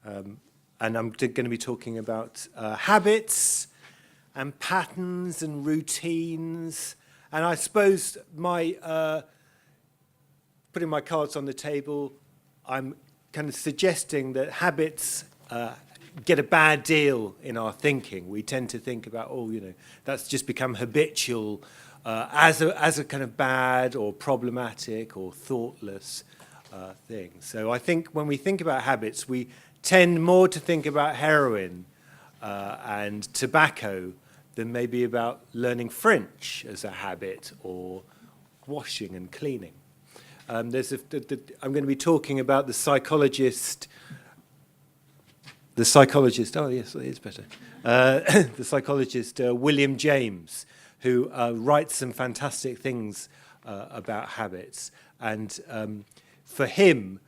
And I'm going to be talking about habits and patterns and routines. And I suppose putting my cards on the table, I'm kind of suggesting that habits get a bad deal in our thinking. We tend to think about, that's just become habitual as a kind of bad or problematic or thoughtless thing. So I think when we think about habits, we tend more to think about heroin and tobacco than maybe about learning French as a habit or washing and cleaning. I'm going to be talking about the psychologist. Oh yes, it is better. The psychologist William James, who writes some fantastic things about habits. And for him,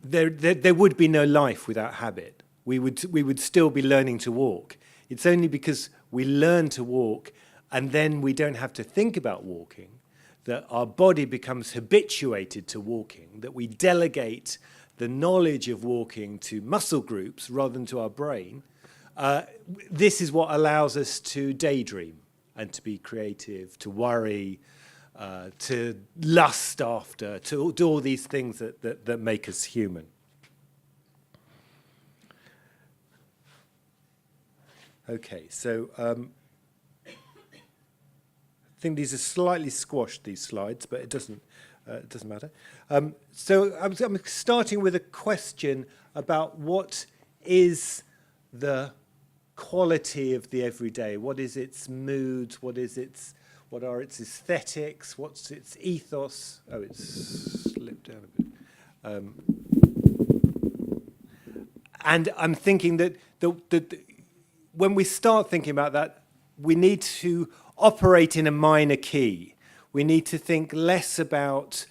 there would be no life without habit. We would still be learning to walk. It's only because we learn to walk and then we don't have to think about walking, that our body becomes habituated to walking, that we delegate the knowledge of walking to muscle groups rather than to our brain. This is what allows us to daydream and to be creative, to worry, to lust after, to do all these things that make us human. Okay, so I think these are slightly squashed, these slides, but it doesn't matter. So I'm starting with a question about what is the quality of the everyday? What is its moods? What are its aesthetics? What's its ethos? Oh, it's slipped down a bit. And I'm thinking that when we start thinking about that, we need to operate in a minor key. We need to think less about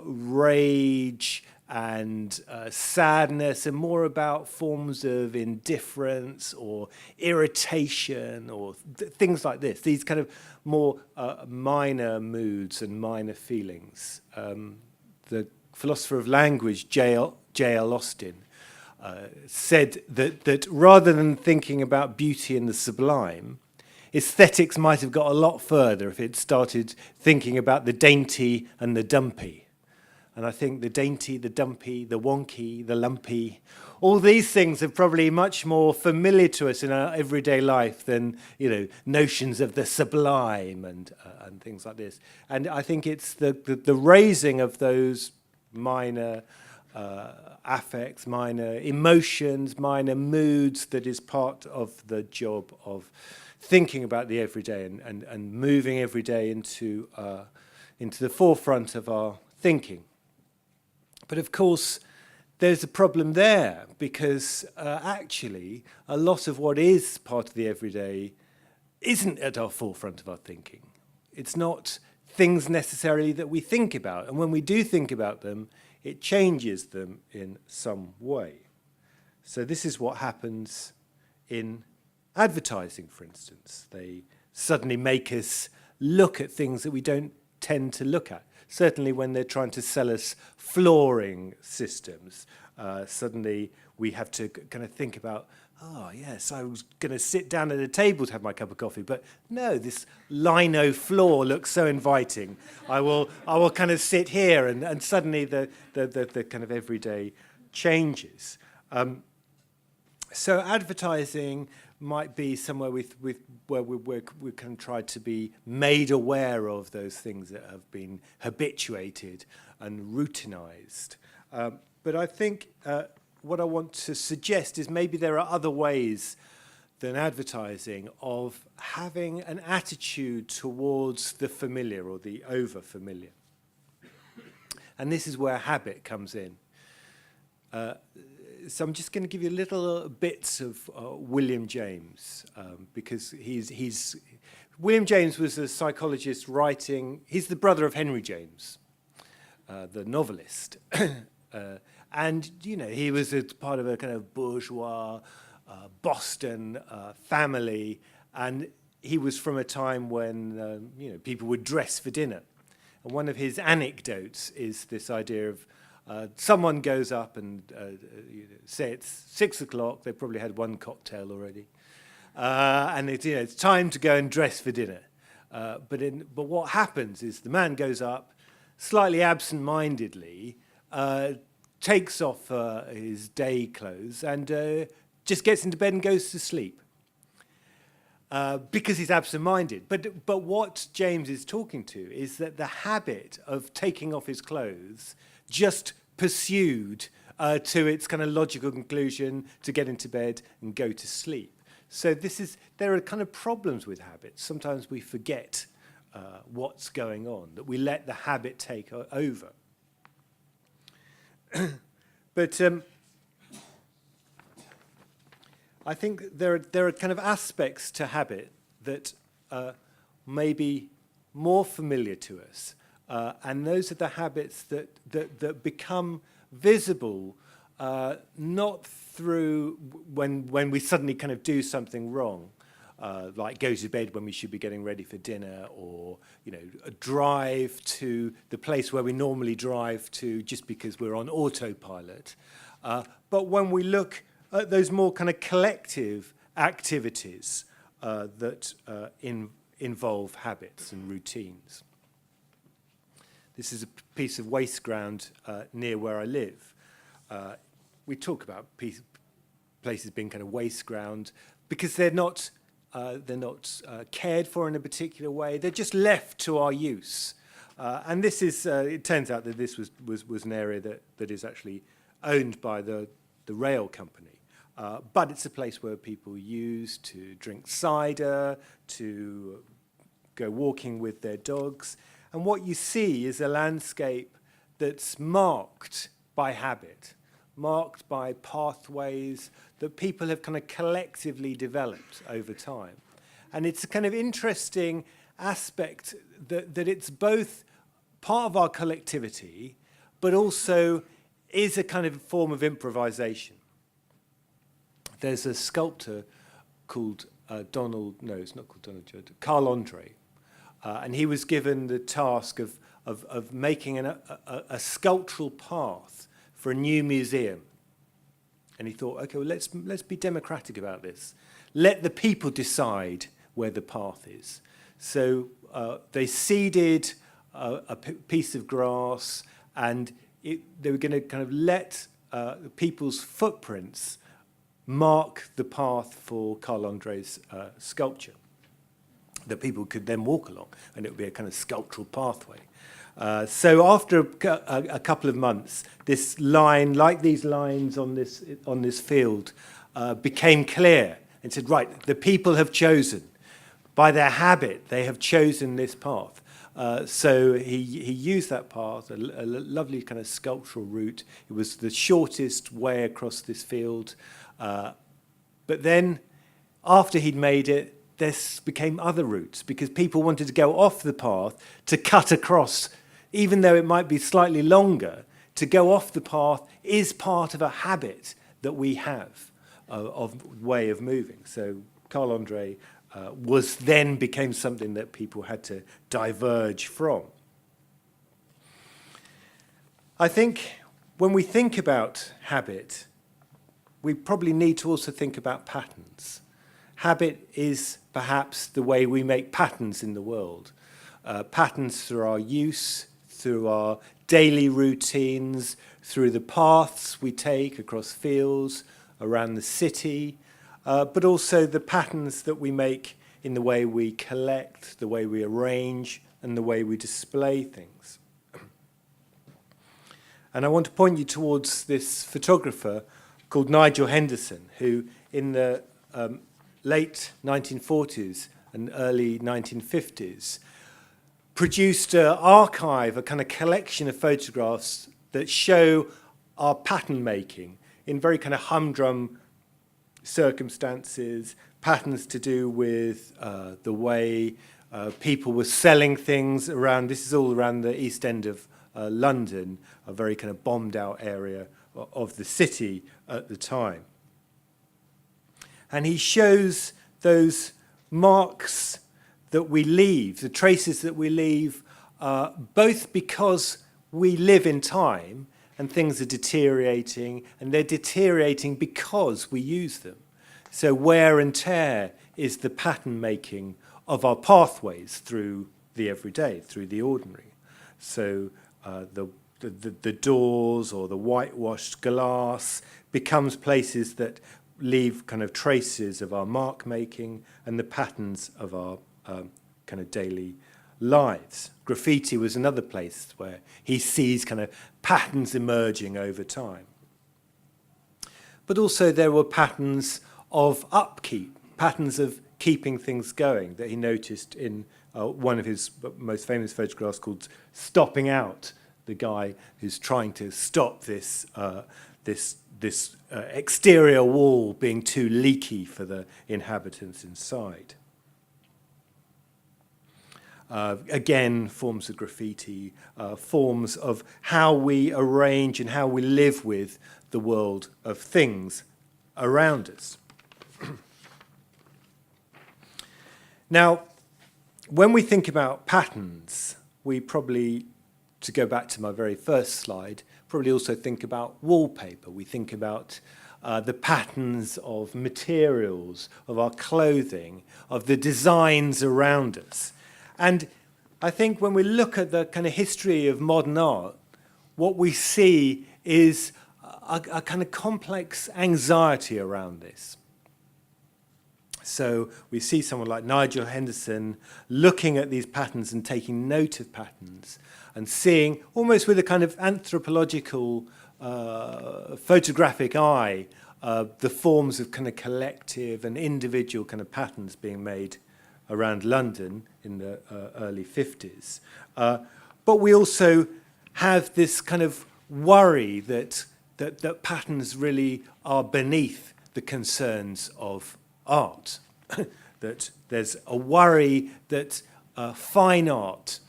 rage and sadness and more about forms of indifference or irritation or things like this, these kind of more minor moods and minor feelings. The philosopher of language, J.L. Austin, said that rather than thinking about beauty and the sublime, aesthetics might have got a lot further if it started thinking about the dainty and the dumpy. And I think the dainty, the dumpy, the wonky, the lumpy, all these things are probably much more familiar to us in our everyday life than, notions of the sublime and things like this. And I think it's the raising of those minor affects, minor emotions, minor moods that is part of the job of thinking about the everyday and moving every day into the forefront of our thinking. But of course, there's a problem there because actually a lot of what is part of the everyday isn't at our forefront of our thinking. It's not things necessarily that we think about. And when we do think about them, it changes them in some way. So this is what happens in advertising, for instance. They suddenly make us look at things that we don't tend to look at. Certainly when they're trying to sell us flooring systems, suddenly we have to kind of think about, oh yes, I was going to sit down at a table to have my cup of coffee, but no, this lino floor looks so inviting. I will kind of sit here, and suddenly the kind of everyday changes. So advertising might be somewhere where we can try to be made aware of those things that have been habituated and routinized. But I think what I want to suggest is maybe there are other ways than advertising of having an attitude towards the familiar or the over-familiar. And this is where habit comes in. So I'm just going to give you little bits of William James, because William James was a psychologist writing. He's the brother of Henry James, the novelist, and he was a part of a kind of bourgeois Boston family, and he was from a time when people would dress for dinner. And one of his anecdotes is this idea of Someone goes up and say it's 6 o'clock. They've probably had one cocktail already, and it's time to go and dress for dinner. But what happens is the man goes up, slightly absent-mindedly, takes off his day clothes and just gets into bed and goes to sleep. Because he's absent-minded. But what James is talking to is that the habit of taking off his clothes just pursued to its kind of logical conclusion to get into bed and go to sleep. So there are kind of problems with habits. Sometimes we forget what's going on, that we let the habit take over. But I think there are kind of aspects to habit that may be more familiar to us, and those are the habits that become visible not through when we suddenly kind of do something wrong, like go to bed when we should be getting ready for dinner, or a drive to the place where we normally drive to just because we're on autopilot, but when we look those more kind of collective activities that involve habits and routines. This is a piece of waste ground near where I live. We talk about places being kind of waste ground because they're not cared for in a particular way. They're just left to our use. And this is, it turns out that this was an area that is actually owned by the rail company. But it's a place where people use to drink cider, to go walking with their dogs. And what you see is a landscape that's marked by habit, marked by pathways that people have kind of collectively developed over time. And it's a kind of interesting aspect that it's both part of our collectivity, but also is a kind of form of improvisation. There's a sculptor called Carl Andre, and he was given the task of making a sculptural path for a new museum. And he thought, okay, well, let's be democratic about this. Let the people decide where the path is. So they seeded a piece of grass, and they were going to kind of let people's footprints mark the path for Carl Andre's sculpture that people could then walk along, and it would be a kind of sculptural pathway. So after a couple of months, this line, like these lines on this field, became clear and said, right, the people have chosen. By their habit, they have chosen this path. So he used that path, a lovely kind of sculptural route. It was the shortest way across this field. But then, after he'd made it, there became other routes because people wanted to go off the path to cut across, even though it might be slightly longer. To go off the path is part of a habit that we have of way of moving. So Carl Andre became something that people had to diverge from. I think when we think about habit, we probably need to also think about patterns. Habit is perhaps the way we make patterns in the world. Patterns through our use, through our daily routines, through the paths we take across fields, around the city, but also the patterns that we make in the way we collect, the way we arrange, and the way we display things. And I want to point you towards this photographer called Nigel Henderson, who in the late 1940s and early 1950s produced an archive, a kind of collection of photographs that show our pattern making in very kind of humdrum circumstances, patterns to do with the way people were selling things around. This is all around the East End of London, a very kind of bombed out area of the city at the time. And he shows those marks that we leave, the traces that we leave, both because we live in time and things are deteriorating, and they're deteriorating because we use them. So wear and tear is the pattern making of our pathways through the everyday, through the ordinary. So the doors or the whitewashed glass becomes places that leave kind of traces of our mark making and the patterns of our kind of daily lives. Graffiti was another place where he sees kind of patterns emerging over time. But also there were patterns of upkeep, patterns of keeping things going that he noticed in one of his most famous photographs called Stopping Out, the guy who's trying to stop this exterior wall being too leaky for the inhabitants inside. Again, forms of graffiti, forms of how we arrange and how we live with the world of things around us. Now, when we think about patterns, we probably, to go back to my very first slide, probably also think about wallpaper. We think about the patterns of materials, of our clothing, of the designs around us. And I think when we look at the kind of history of modern art, what we see is a kind of complex anxiety around this. So we see someone like Nigel Henderson looking at these patterns and taking note of patterns and seeing, almost with a kind of anthropological, photographic eye, the forms of kind of collective and individual kind of patterns being made around London in the early 50s. But we also have this kind of worry that patterns really are beneath the concerns of art, that there's a worry that fine art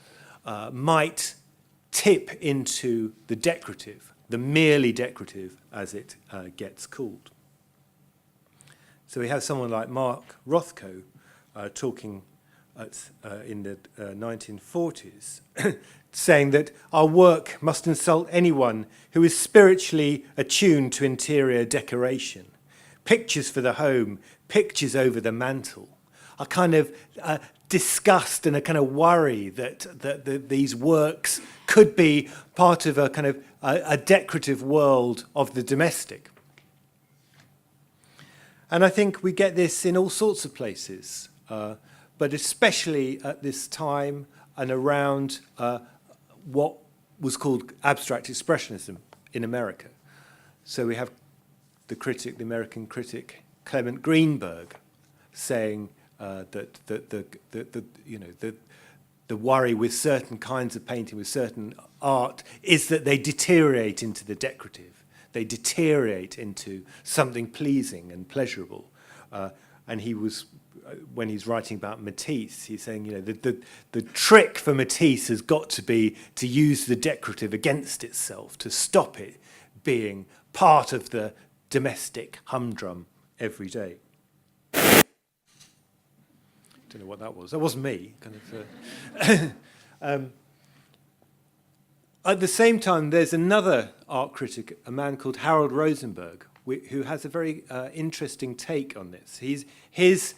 might tip into the decorative, the merely decorative, as it gets called. So we have someone like Mark Rothko talking in the 1940s, saying that our work must insult anyone who is spiritually attuned to interior decoration. Pictures for the home, pictures over the mantle, a kind of disgust and a kind of worry that these works could be part of a kind of a decorative world of the domestic. And I think we get this in all sorts of places, but especially at this time and around what was called abstract expressionism in America. So we have the American critic Clement Greenberg saying that the worry with certain kinds of painting, with certain art, is that they deteriorate into the decorative. They deteriorate into something pleasing and pleasurable. And he was, when he's writing about Matisse, he's saying, the trick for Matisse has got to be to use the decorative against itself, to stop it being part of the domestic humdrum every day. Don't know what that was. That wasn't me. At the same time, there's another art critic, a man called Harold Rosenberg, who has a very interesting take on this. His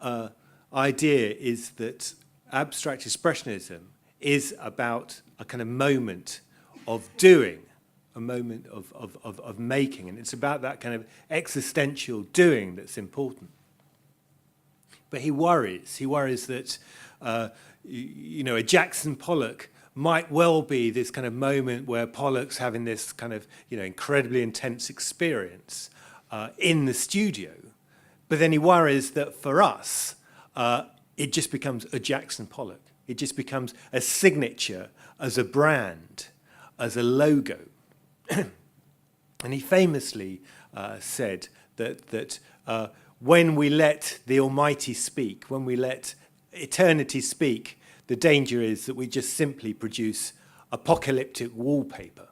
idea is that abstract expressionism is about a kind of moment of doing, a moment of making, and it's about that kind of existential doing that's important. But he worries that, a Jackson Pollock might well be this kind of moment where Pollock's having this kind of, incredibly intense experience in the studio. But then he worries that for us, it just becomes a Jackson Pollock. It just becomes a signature as a brand, as a logo. And he famously said that when we let the Almighty speak, when we let eternity speak, the danger is that we just simply produce apocalyptic wallpaper.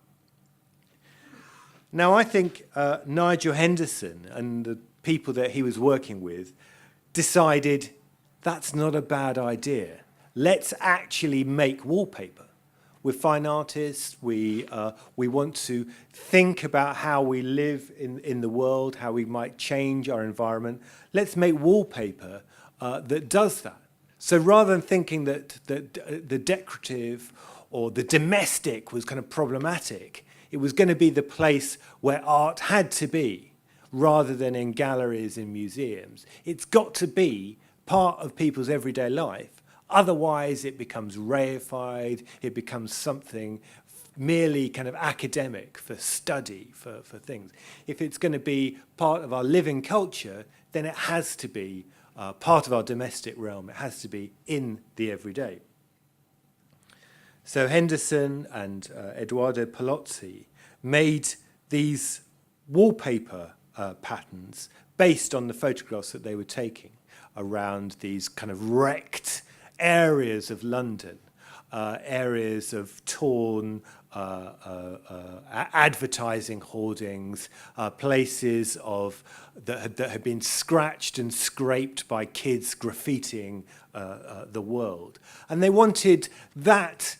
Now, I think Nigel Henderson and the people that he was working with decided that's not a bad idea. Let's actually make wallpaper. we're fine artists. We want to think about how we live in the world, how we might change our environment. Let's make wallpaper that does that. So rather than thinking that the decorative or the domestic was kind of problematic, it was going to be the place where art had to be, rather than in galleries and museums. It's got to be part of people's everyday life. Otherwise, it becomes reified, it becomes something merely kind of academic for study, for things. If it's going to be part of our living culture, then it has to be part of our domestic realm. It has to be in the everyday. So Henderson and Edoardo Palozzi made these wallpaper patterns based on the photographs that they were taking around these kind of wrecked areas of London, areas of torn advertising hoardings, places that had been scratched and scraped by kids graffitiing the world. And they wanted that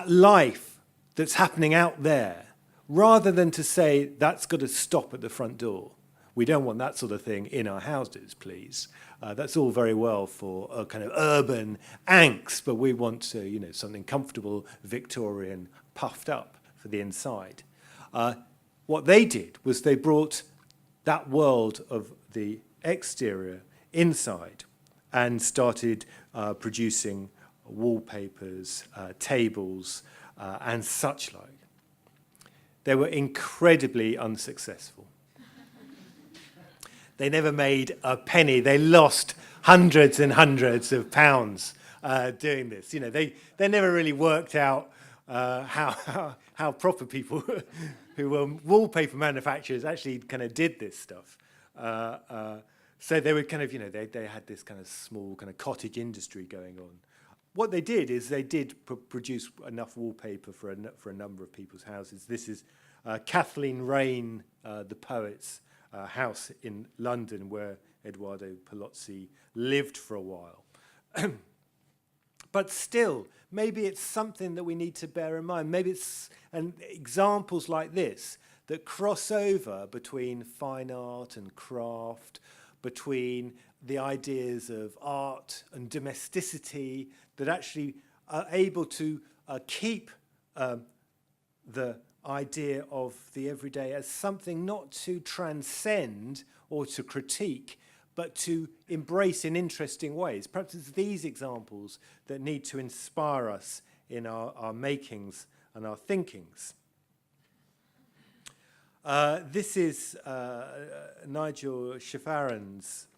life that's happening out there, rather than to say that's got to stop at the front door. We don't want that sort of thing in our houses, please. That's all very well for a kind of urban angst, but we want to, something comfortable, Victorian, puffed up for the inside. What they did was they brought that world of the exterior inside and started producing wallpapers, tables, and such like. They were incredibly unsuccessful. They never made a penny. They lost hundreds and hundreds of pounds doing this. They never really worked out how proper people who were wallpaper manufacturers actually kind of did this stuff. So they were kind of, they had this kind of small kind of cottage industry going on. What they did is they did produce enough wallpaper for a number of people's houses. This is Kathleen Raine, the poet's house in London, where Edoardo Palozzi lived for a while. But still, maybe it's something that we need to bear in mind. Maybe it's examples like this that cross over between fine art and craft, between the ideas of art and domesticity, that actually are able to keep the idea of the everyday as something not to transcend or to critique, but to embrace in interesting ways. Perhaps it's these examples that need to inspire us in our makings and our thinkings. This is Nigel Henderson's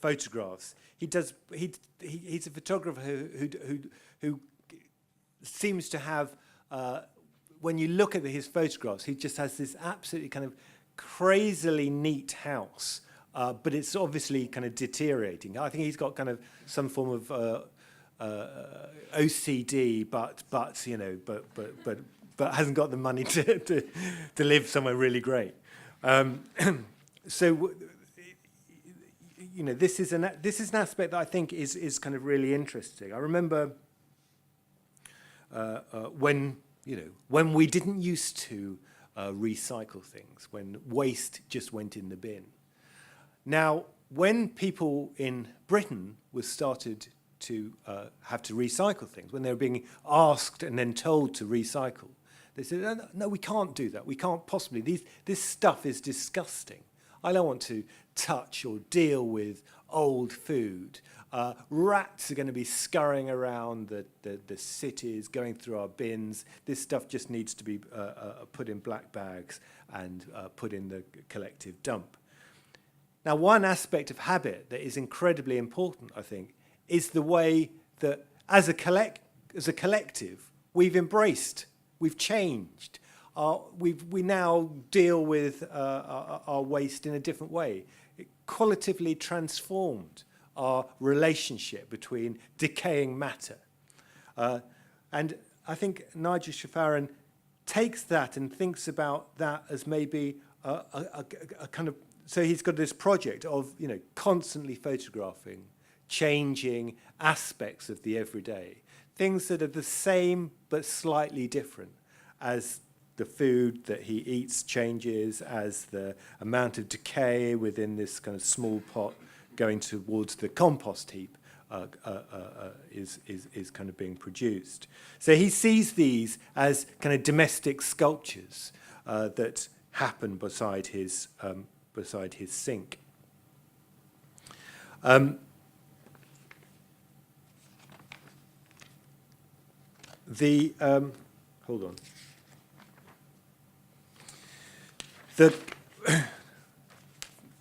photographs. He's a photographer who seems to have, when you look at his photographs, he just has this absolutely kind of crazily neat house, but it's obviously kind of deteriorating. I think he's got kind of some form of OCD, but hasn't got the money to live somewhere really great. So, this is an aspect that I think is kind of really interesting. I remember when we didn't used to recycle things, when waste just went in the bin. Now, when people in Britain were started to have to recycle things, when they were being asked and then told to recycle, they said, no, we can't do that. We can't possibly. This stuff is disgusting. I don't want to touch or deal with old food. Rats are going to be scurrying around the cities, going through our bins. This stuff just needs to be put in black bags and put in the collective dump. Now, one aspect of habit that is incredibly important, I think, is the way that as a collective, we've embraced, we've changed. We now deal with our waste in a different way. It qualitatively transformed our relationship between decaying matter. And I think Nigel Henderson takes that and thinks about that as maybe a kind of, so he's got this project of, constantly photographing, changing aspects of the everyday, things that are the same but slightly different, as the food that he eats changes, as the amount of decay within this kind of small pot going towards the compost heap is kind of being produced. So he sees these as kind of domestic sculptures that happen beside his sink. Hold on.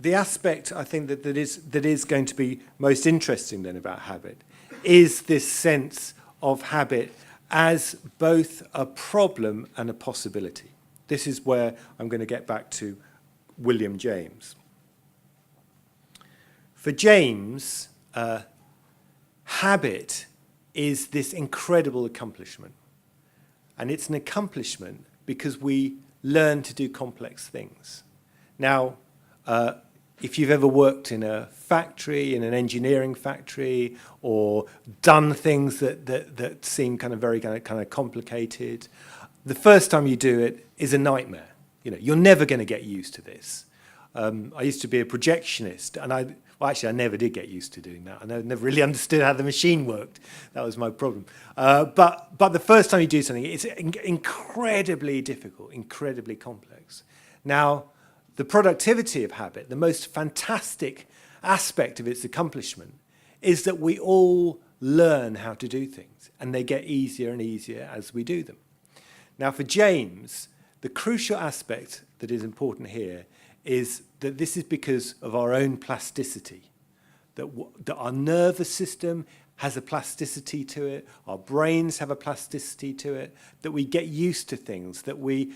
The aspect I think that is going to be most interesting then about habit is this sense of habit as both a problem and a possibility. This is where I'm going to get back to William James. For James, habit is this incredible accomplishment. And it's an accomplishment because we learn to do complex things. Now, if you've ever worked in a factory, in an engineering factory, or done things that seem kind of very kind of complicated, the first time you do it is a nightmare. You know, you're never going to get used to this. I used to be a projectionist, and I never did get used to doing that. I never really understood how the machine worked. That was my problem. But the first time you do something, it's incredibly difficult, incredibly complex. Now, the productivity of habit, the most fantastic aspect of its accomplishment, is that we all learn how to do things, and they get easier and easier as we do them. Now, for James, the crucial aspect that is important here is that this is because of our own plasticity, that our nervous system has a plasticity to it, our brains have a plasticity to it, that we get used to things, that we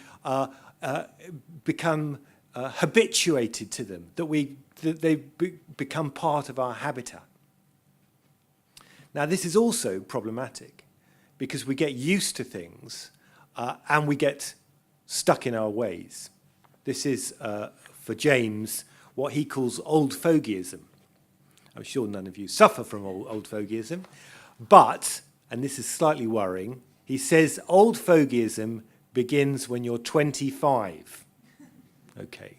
become habituated to them, that they become part of our habitat. Now, this is also problematic because we get used to things and we get stuck in our ways. This is, for James, what he calls old fogeyism. I'm sure none of you suffer from old fogeyism, but, and this is slightly worrying, he says old fogeyism begins when you're 25. Okay.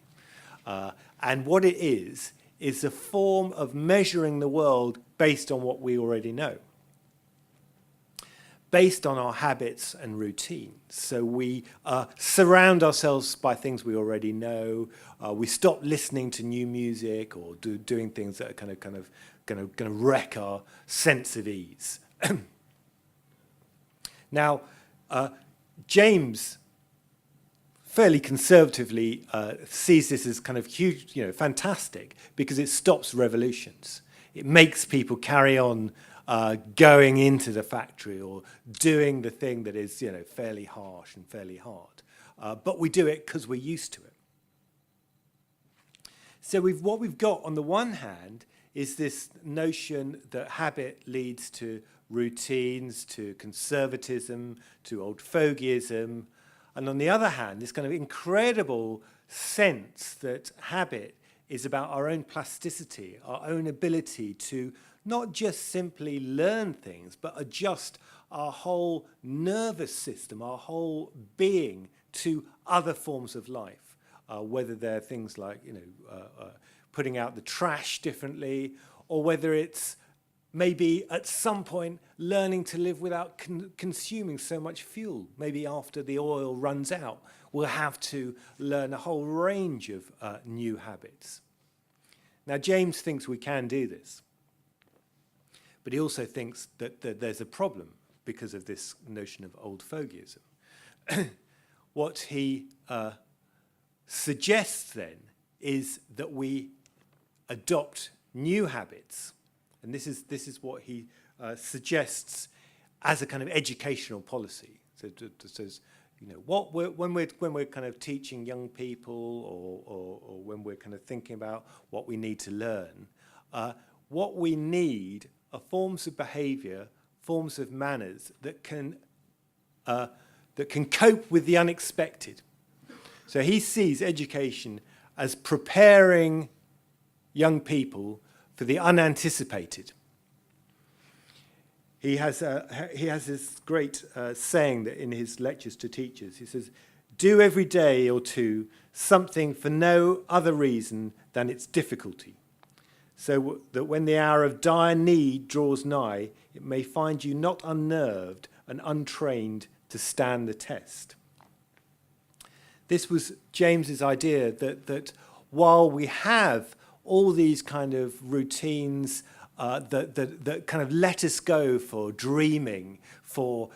And what it is a form of measuring the world based on what we already know, based on our habits and routines. So we surround ourselves by things we already know. We stop listening to new music or doing things that are kind of going to wreck our sense of ease. Now, James fairly conservatively sees this as kind of huge, fantastic, because it stops revolutions. It makes people carry on going into the factory or doing the thing that is, fairly harsh and fairly hard. But we do it because we're used to it. So what we've got on the one hand is this notion that habit leads to routines, to conservatism, to old fogeyism. And on the other hand, this kind of incredible sense that habit is about our own plasticity, our own ability to not just simply learn things, but adjust our whole nervous system, our whole being to other forms of life, whether they're things like, putting out the trash differently, or whether it's maybe at some point learning to live without consuming so much fuel. Maybe after the oil runs out, we'll have to learn a whole range of new habits. Now, James thinks we can do this, but he also thinks that there's a problem because of this notion of old fogeyism. What he suggests then is that we adopt new habits. And this is what he suggests as a kind of educational policy. So it says, when we're kind of teaching young people or when we're kind of thinking about what we need to learn, what we need are forms of behaviour, forms of manners that can cope with the unexpected. So he sees education as preparing young people for the unanticipated. he has this great saying that in his lectures to teachers. He says, "Do every day or two something for no other reason than its difficulty, so that when the hour of dire need draws nigh, it may find you not unnerved and untrained to stand the test." This was James's idea that while we have all these kind of routines that kind of let us go for dreaming, for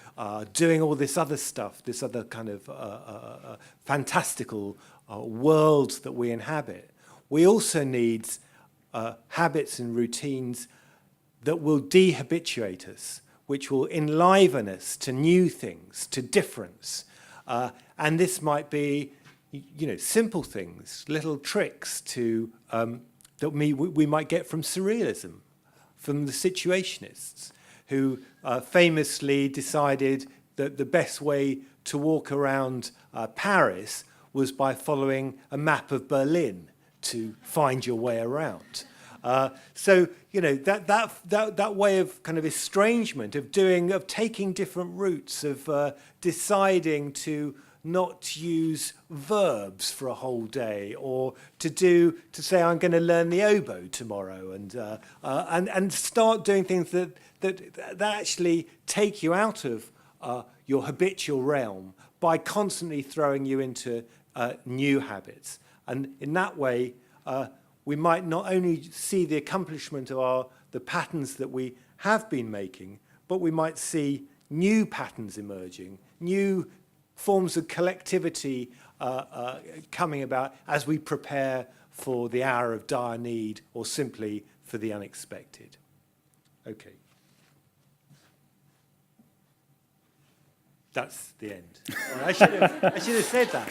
doing all this other stuff, this other kind of fantastical worlds that we inhabit, we also need habits and routines that will dehabituate us, which will enliven us to new things, to difference. And this might be, simple things, little tricks to that we might get from surrealism, from the situationists, who famously decided that the best way to walk around Paris was by following a map of Berlin to find your way around. So that way of kind of estrangement, of taking different routes, of deciding to not use verbs for a whole day, or to say I'm going to learn the oboe tomorrow, and start doing things that actually take you out of your habitual realm by constantly throwing you into new habits. And in that way, we might not only see the accomplishment of the patterns that we have been making, but we might see new patterns emerging, new forms of collectivity coming about as we prepare for the hour of dire need, or simply for the unexpected. Okay. That's the end. I should have said that.